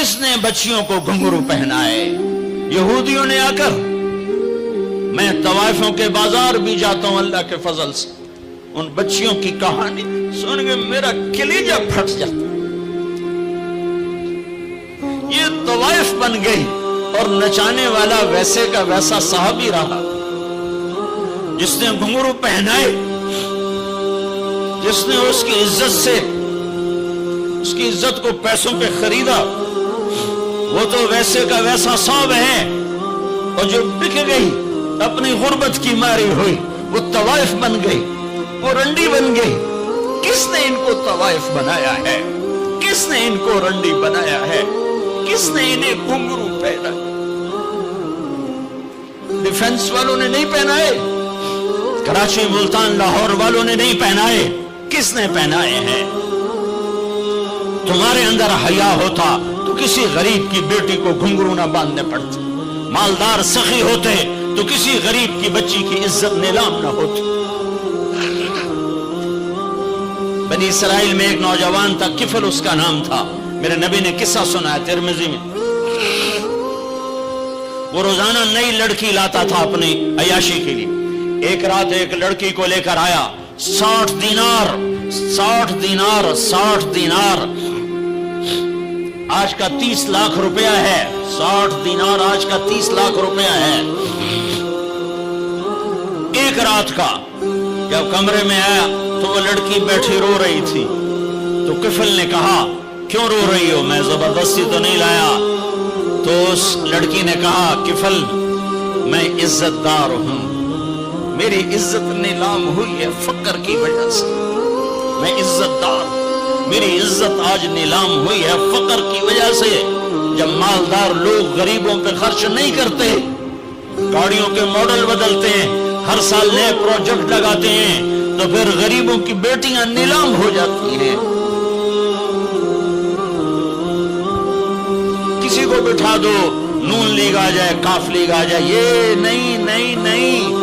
کس نے بچیوں کو گھنگرو پہنائے؟ یہودیوں نے آ کر، میں طوائفوں کے بازار بھی جاتا ہوں اللہ کے فضل سے، ان بچیوں کی کہانی سن کے میرا کلیجہ پھٹ جاتا۔ یہ طوائف بن گئی اور نچانے والا ویسے کا ویسا صحابی رہا، جس نے گھنگرو پہنائے، جس نے اس کی عزت سے، اس کی عزت کو پیسوں پہ خریدا، وہ تو ویسے کا ویسا صاحب ہے۔ اور جو بک گئی، اپنی غربت کی ماری ہوئی، وہ طوائف بن گئی، وہ رنڈی بن گئی۔ کس نے ان کو طوائف بنایا ہے؟ کس نے ان کو رنڈی بنایا ہے؟ کس نے انہیں گھنگرو پہنا؟ ڈیفنس والوں نے نہیں پہنائے، کراچی، ملتان، لاہور والوں نے نہیں پہنائے، کس نے پہنائے ہیں؟ تمہارے اندر حیا ہوتا تو کسی غریب کی بیٹی کو گھنگرو نہ باندھنے پڑتے، مالدار سخی ہوتے تو کسی غریب کی بچی کی عزت نیلام نہ ہوتی۔ بنی اسرائیل میں ایک نوجوان تھا، کفل اس کا نام تھا، میرے نبی نے قصہ سنا ہے ترمذی میں۔ وہ روزانہ نئی لڑکی لاتا تھا اپنی عیاشی کے لیے۔ ایک رات ایک لڑکی کو لے کر آیا، 60 دینار، 60 دینار، 60 دینار آج کا 30 لاکھ روپیہ ہے، 60 دینار آج کا 30 لاکھ روپیہ ہے، ایک رات کا۔ جب کمرے میں آیا تو وہ لڑکی بیٹھی رو رہی تھی، تو کفل نے کہا کیوں رو رہی ہو؟ میں زبردستی تو نہیں لایا۔ تو اس لڑکی نے کہا کفل میں عزت دار ہوں، میری عزت نیلام ہوئی ہے فقر کی وجہ سے، میں عزت دار، میری عزت آج نیلام ہوئی ہے فقر کی وجہ سے۔ جب مالدار لوگ غریبوں پہ خرچ نہیں کرتے، گاڑیوں کے ماڈل بدلتے ہیں، ہر سال نئے پروجیکٹ لگاتے ہیں، تو پھر غریبوں کی بیٹیاں نیلام ہو جاتی ہیں۔ کسی کو بٹھا دو، نون لیگ آ جائے، کاف لیگ آ جائے، یہ نہیں نہیں نہیں،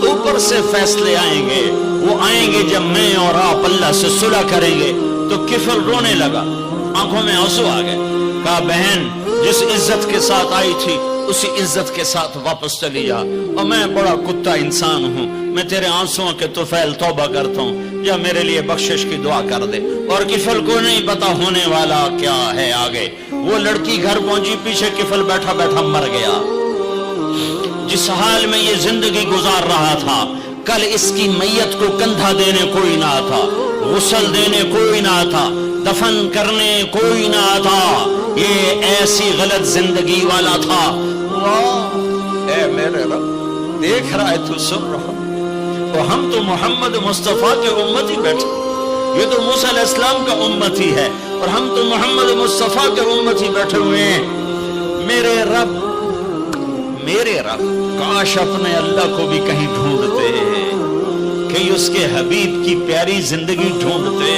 اوپر سے فیصلے آئیں گے۔ وہ آئیں گے جب میں اور آپ اللہ سے صلح کریں گے۔ تو کفل رونے لگا، آنکھوں میں آنسو آ گئے۔ کہا بہن، جس عزت کے ساتھ آئی تھی اسی عزت کے ساتھ واپس چلی جا، اور میں بڑا کتا انسان ہوں، میں تیرے آنسوؤں کے طفیل توبہ کرتا ہوں، یا میرے لیے بخشش کی دعا کر دے۔ اور کفل کو نہیں پتا ہونے والا کیا ہے آگے۔ وہ لڑکی گھر پہنچی، پیچھے کفل بیٹھا بیٹھا مر گیا۔ جس حال میں یہ زندگی گزار رہا تھا، کل اس کی میت کو کندھا دینے کوئی نہ تھا، غسل دینے کوئی نہ تھا، دفن کرنے کوئی نہ تھا۔ یہ ایسی غلط زندگی والا تھا۔ واہ اے میرے رب، دیکھ رہا ہے تو سن رہا، اور ہم تو محمد مصطفیٰ کے امتی بیٹھے، یہ تو موسیٰ علیہ السلام کا امتی ہے، اور ہم تو محمد مصطفیٰ کے امتی بیٹھے ہوئے ہیں۔ میرے رب، میرے رب، کاش اپنے اللہ کو بھی کہیں ڈھونڈتے، کہیں اس کے حبیب کی پیاری زندگی ڈھونڈتے۔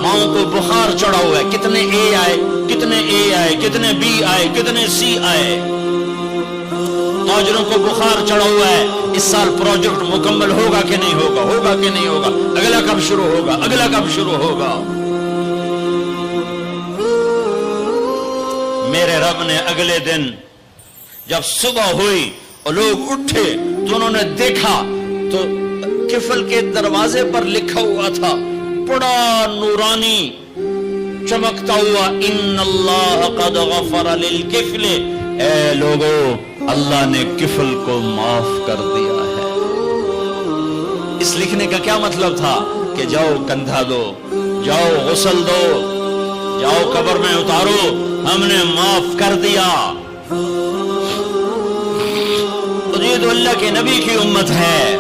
ماؤں کو بخار چڑھا ہوا ہے، کتنے اے آئے، کتنے اے آئے، کتنے بی آئے، کتنے سی آئے۔ تاجروں کو بخار چڑھا ہوا ہے، اس سال پروجیکٹ مکمل ہوگا کہ نہیں ہوگا، ہوگا کہ نہیں ہوگا، اگلا کب شروع ہوگا، اگلا کب شروع ہوگا۔ میرے رب نے اگلے دن جب صبح ہوئی اور لوگ اٹھے تو انہوں نے دیکھا تو کفل کے دروازے پر لکھا ہوا تھا بڑا نورانی چمکتا ہوا، ان اللہ قد غفر للکفل، اے لوگو اللہ نے کفل کو معاف کر دیا ہے۔ اس لکھنے کا کیا مطلب تھا کہ جاؤ کندھا دو، جاؤ غسل دو، جاؤ قبر میں اتارو، ہم نے معاف کر دیا۔ تو یہ تو اللہ کے نبی کی امت ہے۔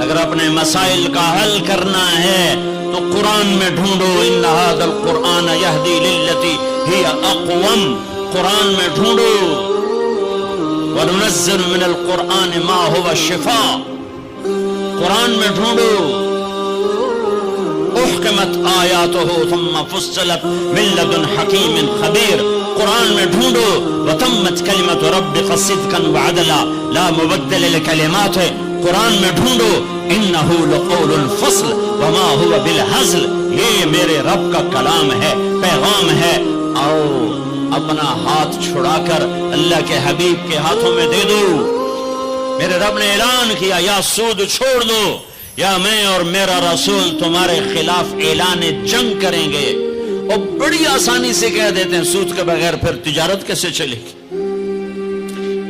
اگر اپنے مسائل کا حل کرنا ہے تو قرآن میں ڈھونڈو، ان ھذا القرآن یہدی للتی ہی اقوم، قرآن میں ڈھونڈو۔ وننزل من القرآن ما هو شفاء، قرآن میں ڈھونڈو۔ احکمت آیاتہ ثم فصلت من لدن حکیم خبیر، قرآن میں ڈھونڈو۔ وتمت کلمت ربک صدقا وعدلا لا مبدل لکلماتہ، قرآن میں ڈھونڈو۔ انہ لقول الفصل وما هو بالہزل، یہ میرے رب کا کلام ہے، پیغام ہے، آؤ اپنا ہاتھ چھڑا کر اللہ کے حبیب کے ہاتھوں میں دے دو۔ میرے رب نے اعلان کیا یا سود چھوڑ دو یا میں اور میرا رسول تمہارے خلاف اعلان جنگ کریں گے۔ اور بڑی آسانی سے کہہ دیتے ہیں سود کے بغیر پھر تجارت کیسے چلے گی؟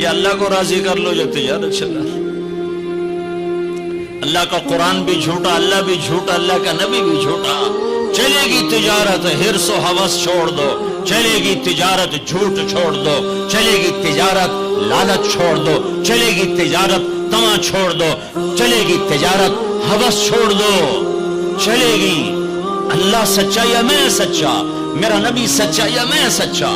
یا اللہ کو راضی کر لو جو تجارت چلا۔ اللہ کا قرآن بھی جھوٹا، اللہ بھی جھوٹا، اللہ کا نبی بھی جھوٹا۔ چلے گی تجارت حرص و ہوس چھوڑ دو، چلے گی تجارت جھوٹ چھوڑ دو، چلے گی تجارت لالچ چھوڑ دو، چلے گی تجارت طمع چھوڑ دو، چلے گی تجارت ہوس چھوڑ دو، چلے گی۔ اللہ سچا یا میں سچا، میرا نبی سچا یا میں سچا۔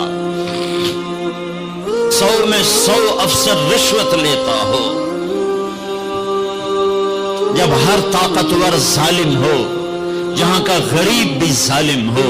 100 میں 100 افسر رشوت لیتا ہو، جب ہر طاقتور ظالم ہو، جہاں کا غریب بھی ظالم ہو،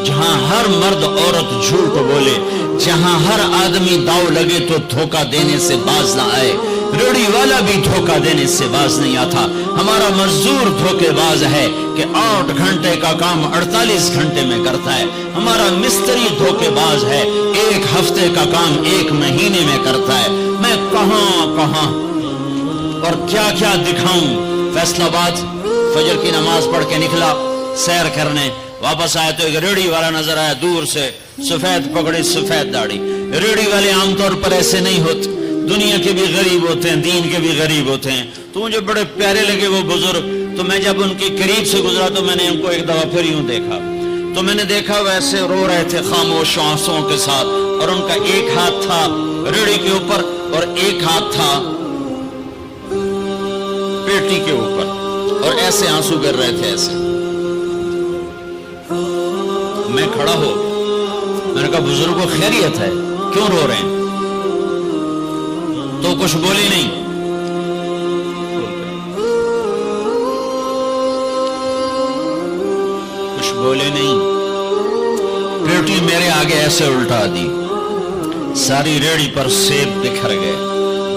جہاں ہر مرد عورت جھوٹ بولے، جہاں ہر آدمی داؤ لگے تو دھوکہ دینے سے باز نہ آئے، ریڑھی والا بھی دھوکہ دینے سے باز نہیں آتا۔ ہمارا مزدور دھوکے باز ہے کہ 8 گھنٹے کا کام 48 گھنٹے میں کرتا ہے۔ ہمارا مستری دھوکے باز ہے، 1 ہفتے کا کام 1 مہینے میں کرتا ہے۔ میں کہاں اور کیا کیا دکھاؤں۔ فیصل آباد فجر کی نماز پڑھ کے نکلا سیر کرنے، واپس آیا تو ایک ریڑھی والا نظر آیا دور سے، سفید پگڑی سفید داڑھی۔ ریڑھی والے عام طور پر ایسے نہیں ہوتے، دنیا کے بھی غریب ہوتے ہیں، دین کے بھی غریب ہوتے ہیں۔ تو مجھے بڑے پیارے لگے وہ بزرگ، تو میں جب ان کے قریب سے گزرا تو میں نے ان کو ایک دفعہ پھر یوں دیکھا، تو میں نے دیکھا ویسے رو رہے تھے خاموش آنسوؤں کے ساتھ، اور ان کا ایک ہاتھ تھا ریڑھی کے اوپر اور ایک ہاتھ تھا پیٹی کے اوپر، اور ایسے آنسو گر رہے تھے ایسے۔ میں کھڑا ہو، میں نے کہا بزرگوں خیریت ہے، کیوں رو رہے ہیں؟ تو کچھ بولی نہیں۔ کچھ بولے نہیں، پیٹی میرے آگے ایسے الٹا دی، ساری ریڑھی پر سیب بکھر گئے۔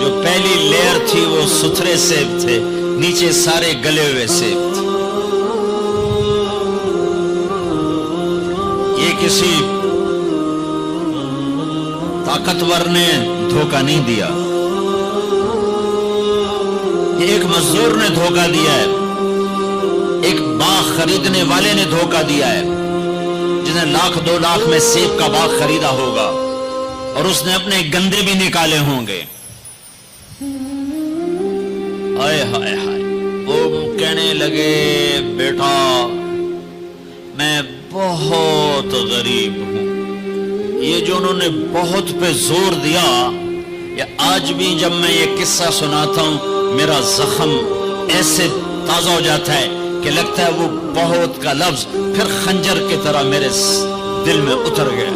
جو پہلی لیئر تھی وہ ستھرے سیب تھے، نیچے سارے گلے ہوئے سیب تھے۔ یہ کسی طاقتور نے دھوکہ نہیں دیا، یہ ایک مزدور نے دھوکہ دیا ہے، ایک باغ خریدنے والے نے دھوکہ دیا ہے، جس نے 1,00,000 2 لاکھ میں سیب کا باغ خریدا ہوگا اور اس نے اپنے گندے بھی نکالے ہوں گے۔ ہائے ہائے ہائے، وہ کہنے لگے بیٹا میں بہت غریب ہوں۔ یہ جو انہوں نے بہت پہ زور دیا، یا آج بھی جب میں یہ قصہ سناتا ہوں میرا زخم ایسے تازہ ہو جاتا ہے کہ لگتا ہے وہ بہت کا لفظ پھر خنجر کی طرح میرے دل میں اتر گیا۔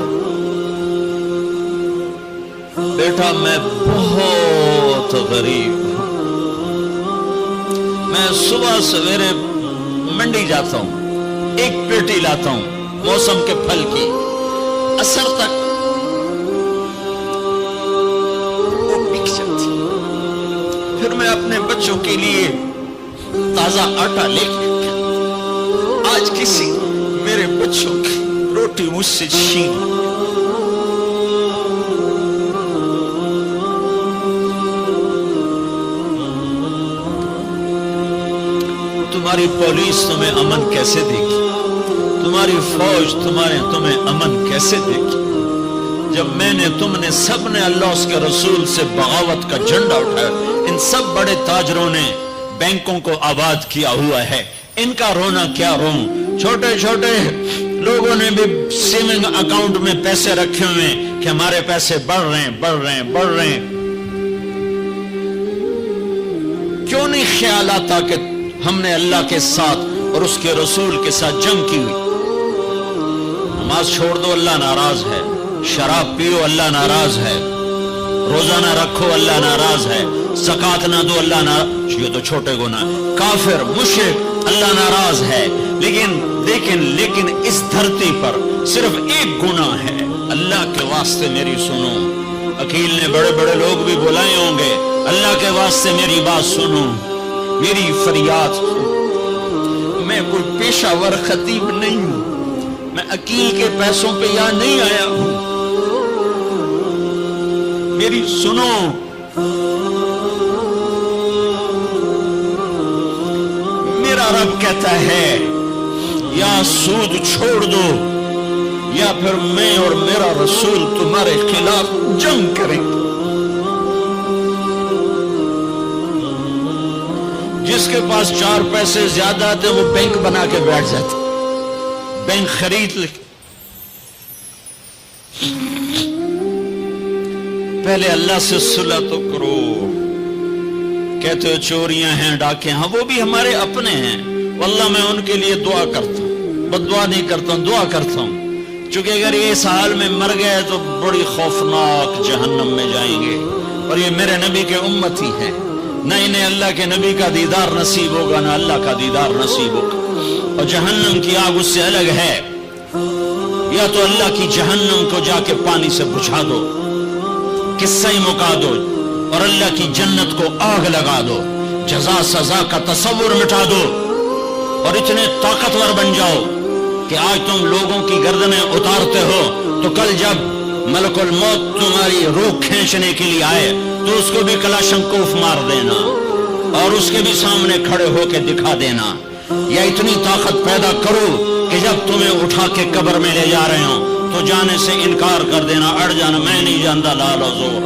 بیٹا میں بہت غریب ہوں، میں صبح سویرے منڈی جاتا ہوں، ایک پیٹی لاتا ہوں موسم کے پھل کی، عصر تک وہ بک جاتی، پھر میں اپنے بچوں کے لیے تازہ آٹا لے کے، آج کسی میرے بچوں کی روٹی مجھ سے چھین، تمہاری پولیس تمہیں امن کیسے دے گی؟ تمہاری فوج تمہیں امن کیسے دے گی؟ جب میں نے تم نے سب نے اللہ اس کے رسول سے بغاوت کا جھنڈا اٹھایا، ان سب بڑے تاجروں نے بینکوں کو آباد کیا ہوا ہے، ان کا رونا کیا روں؟ چھوٹے چھوٹے لوگوں نے بھی سیونگ اکاؤنٹ میں پیسے رکھے ہوئے کہ ہمارے پیسے بڑھ رہے ہیں۔ کیوں نہیں خیال آتا کہ ہم نے اللہ کے ساتھ اور اس کے رسول کے ساتھ جنگ کی ہوئی؟ نماز چھوڑ دو اللہ ناراض ہے، شراب پیو اللہ ناراض ہے، روزہ نہ رکھو اللہ ناراض ہے، زکات نہ دو اللہ ناراض، یہ تو چھوٹے گناہ، کافر مشرک اللہ ناراض ہے، لیکن اس دھرتی پر صرف ایک گناہ ہے، اللہ کے واسطے میری سنو۔ وکیل نے بڑے بڑے لوگ بھی بلائے ہوں گے، اللہ کے واسطے میری بات سنو، میری فریاد سنو۔ میں کوئی پیشہ ور خطیب نہیں ہوں، میں عقیل کے پیسوں پہ یہاں نہیں آیا ہوں، میری سنو، میرا رب کہتا ہے یا سود چھوڑ دو یا پھر میں اور میرا رسول تمہارے خلاف جنگ کریں گے۔ جس کے پاس 4 پیسے زیادہ آتے وہ بینک بنا کے بیٹھ جاتے، بینک خرید لے۔ پہلے اللہ سے صلح تو کرو۔ کہتے ہو چوریاں ہیں، ڈاکے ہیں، وہ بھی ہمارے اپنے ہیں، واللہ میں ان کے لیے دعا کرتا ہوں، بد دعا نہیں کرتا ہوں، دعا کرتا ہوں، چونکہ اگر یہ اس حال میں مر گئے تو بڑی خوفناک جہنم میں جائیں گے، اور یہ میرے نبی کے امتی ہیں، نہ انہیں اللہ کے نبی کا دیدار نصیب ہوگا نہ اللہ کا دیدار نصیب ہوگا، اور جہنم کی آگ اس سے الگ ہے۔ یا تو اللہ کی جہنم کو جا کے پانی سے بجھا دو، قصہ ہی مکا دو، اور اللہ کی جنت کو آگ لگا دو، جزا سزا کا تصور مٹا دو، اور اتنے طاقتور بن جاؤ کہ آج تم لوگوں کی گردنیں اتارتے ہو تو کل جب ملک الموت تمہاری روح کھینچنے کے لیے آئے تو اس کو بھی کلاشنکوف مار دینا اور اس کے بھی سامنے کھڑے ہو کے دکھا دینا، یا اتنی طاقت پیدا کرو کہ جب تمہیں اٹھا کے قبر میں لے جا رہے ہوں تو جانے سے انکار کر دینا، اڑ جانا، میں نہیں جانتا لال حضور،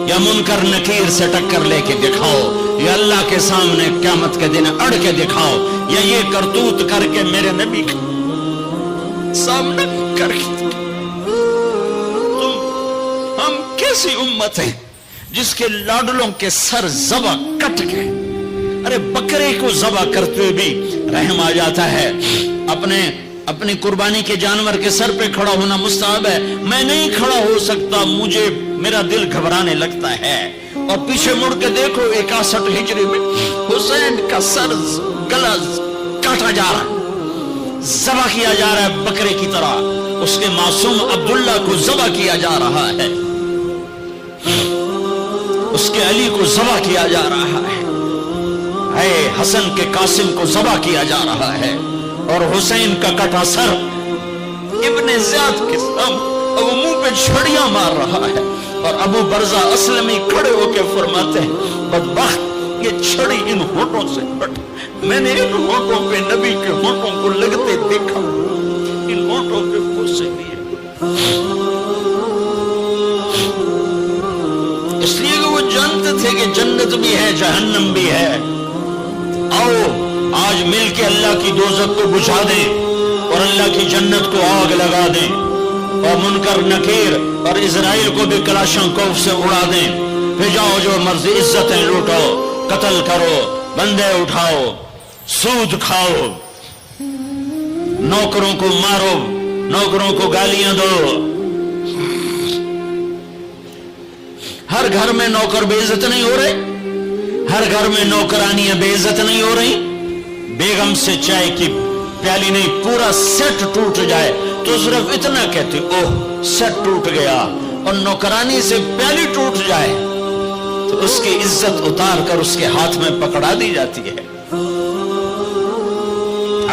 یا منکر نکیر سے ٹکر لے کے دکھاؤ، یا اللہ کے سامنے قیامت کے دن اڑ کے دکھاؤ، یا یہ کرتوت کر کے میرے نبی کے سامنے کر کے ہم کیسی امت ہیں جس کے لاڈلوں کے سر ذبح کٹ گئے؟ ارے بکرے کو ذبح کرتے ہوئے بھی رحم آ جاتا ہے۔ اپنی قربانی کے جانور کے سر پہ کھڑا ہونا مستحب ہے، میں نہیں کھڑا ہو سکتا، مجھے میرا دل گھبرانے لگتا ہے۔ اور پیچھے مڑ کے دیکھو 61 ہجری میں حسین کا سر گلا کاٹا جا رہا ہے، ذبح کیا جا رہا ہے بکرے کی طرح، اس کے معصوم عبداللہ کو ذبح کیا جا رہا ہے، اس کے علی کو ذبح کیا جا رہا ہے، اے حسن کے قاسم کو ذبح کیا جا رہا ہے، اور حسین کا کٹا سر ابن زیاد کے سامنے وہ منہ پہ چھڑیاں مار رہا ہے، اور ابو برزہ اسلمی کھڑے ہو کے فرماتے ہیں بدبخت یہ چھڑی ان ہونٹوں سے پھٹ، میں نے ان ہونٹوں پہ نبی کے ہونٹوں کو لگتے دیکھا، ان ہونٹوں پہ پھوسے دیے، اس لیے کہ وہ جانتے تھے کہ جنت بھی ہے جہنم بھی ہے۔ آؤ آج مل کے اللہ کی دوزخ کو بجھا دیں اور اللہ کی جنت کو آگ لگا دیں، اور منکر نکیر اور اسرائیل کو بھی کلاشنکوف سے اڑا دیں، پھر جاؤ جو مرضی عزتیں لوٹو، قتل کرو، بندے اٹھاؤ، سود کھاؤ، نوکروں کو مارو، نوکروں کو گالیاں دو۔ ہر گھر میں نوکر بے عزت نہیں ہو رہے، ہر گھر میں نوکرانیاں بے عزت نہیں ہو رہی، بیگم سے چائے کی پیالی نہیں پورا سیٹ ٹوٹ جائے تو صرف اتنا کہتے اوہ سیٹ ٹوٹ گیا، اور نوکرانی سے پیالی ٹوٹ جائے تو اس کی عزت اتار کر اس کے ہاتھ میں پکڑا دی جاتی ہے۔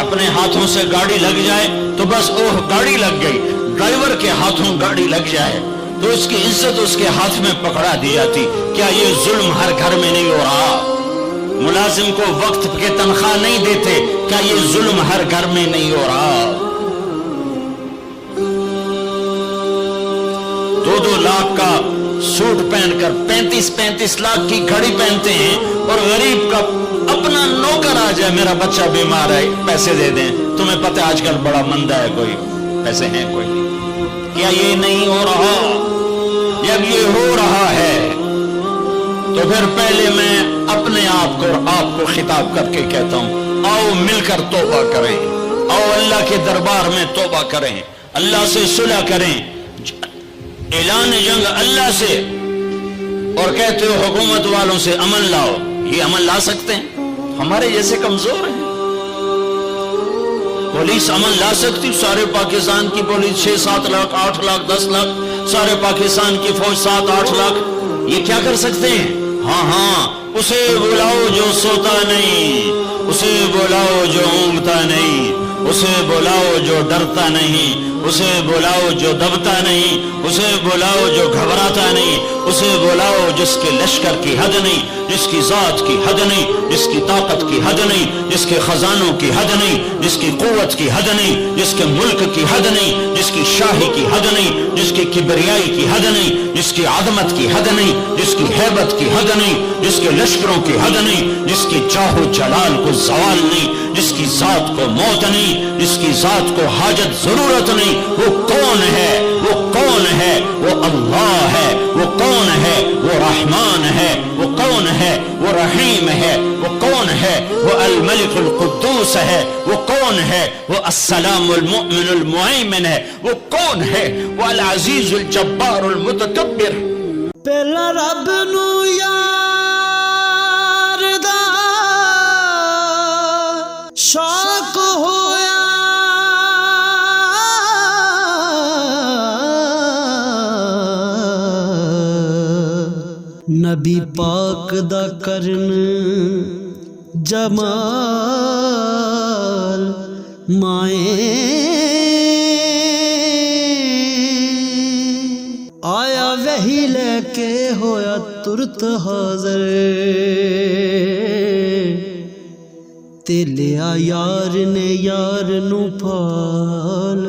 اپنے ہاتھوں سے گاڑی لگ جائے تو بس اوہ گاڑی لگ گئی، ڈرائیور کے ہاتھوں گاڑی لگ جائے تو اس کی عزت اس کے ہاتھ میں پکڑا دی جاتی۔ کیا یہ ظلم ہر گھر میں نہیں ہو رہا؟ ملازم کو وقت کے تنخواہ نہیں دیتے، کیا یہ ظلم ہر گھر میں نہیں ہو رہا؟ 2-2 لاکھ کا سوٹ پہن کر 35 لاکھ کی گھڑی پہنتے ہیں، اور غریب کا اپنا نوکر آ جائے میرا بچہ بیمار ہے پیسے دے دیں، تمہیں پتہ آج کل بڑا مندہ ہے، کوئی پیسے ہیں کوئی نہیں۔ کیا یہ نہیں ہو رہا؟ جب یہ ہو رہا ہے تو پھر پہلے میں اپنے آپ کو اور آپ کو خطاب کر کے کہتا ہوں آؤ مل کر توبہ کریں، آؤ اللہ کے دربار میں توبہ کریں، اللہ سے صلح کریں، اعلان جنگ اللہ سے، اور کہتے ہو حکومت والوں سے امن لاؤ، یہ امن لا سکتے ہیں؟ ہمارے جیسے کمزور ہیں۔ پولیس امن لا سکتی؟ سارے پاکستان کی پولیس 6-7 لاکھ 8 لاکھ 10 لاکھ، سارے پاکستان کی فوج 7-8 لاکھ، یہ کیا کر سکتے ہیں؟ ہاں اسے بلاؤ جو سوتا نہیں، اسے بلاؤ جو اونگتا نہیں، اسے بلاؤ جو ڈرتا نہیں، اسے بلاؤ جو دبتا نہیں، اسے بلاؤ جو گھبراتا نہیں، اسے بلاؤ جس کے لشکر کی حد نہیں، جس کی ذات کی حد نہیں، جس کی طاقت کی حد نہیں، جس کے خزانوں کی حد نہیں، جس کی قوت کی حد نہیں، جس کے ملک کی حد نہیں، جس کی شاہی کی حد نہیں، جس کی کبریائی کی حد نہیں، جس کی عظمت کی حد نہیں، جس کی ہیبت کی حد نہیں، جس کے لشکروں کی حد نہیں، جس کی جاہ و جلال کو زوال نہیں، جس کی ذات کو موت نہیں، جس کی ذات کو حاجت ضرورت نہیں۔ وہ کون ہے؟ وہ کون ہے؟ وہ اللہ ہے۔ وہ کون ہے؟ وہ رحمان ہے۔ وہ کون ہے؟ وہ رحیم ہے۔ وہ کون ہے؟ وہ الملک القدوس ہے۔ وہ کون ہے؟ وہ السلام المؤمن المؤمن ہے۔ وہ کون ہے؟ وہ العزیز الجبار المتکبر۔ پہلا رب نو یار دا شوق ہویا، نبی پاک دا کرن جمال مائیں آیا وہی لے کے ہویا ترت حاضر، تے لیا یار نے یار نو پال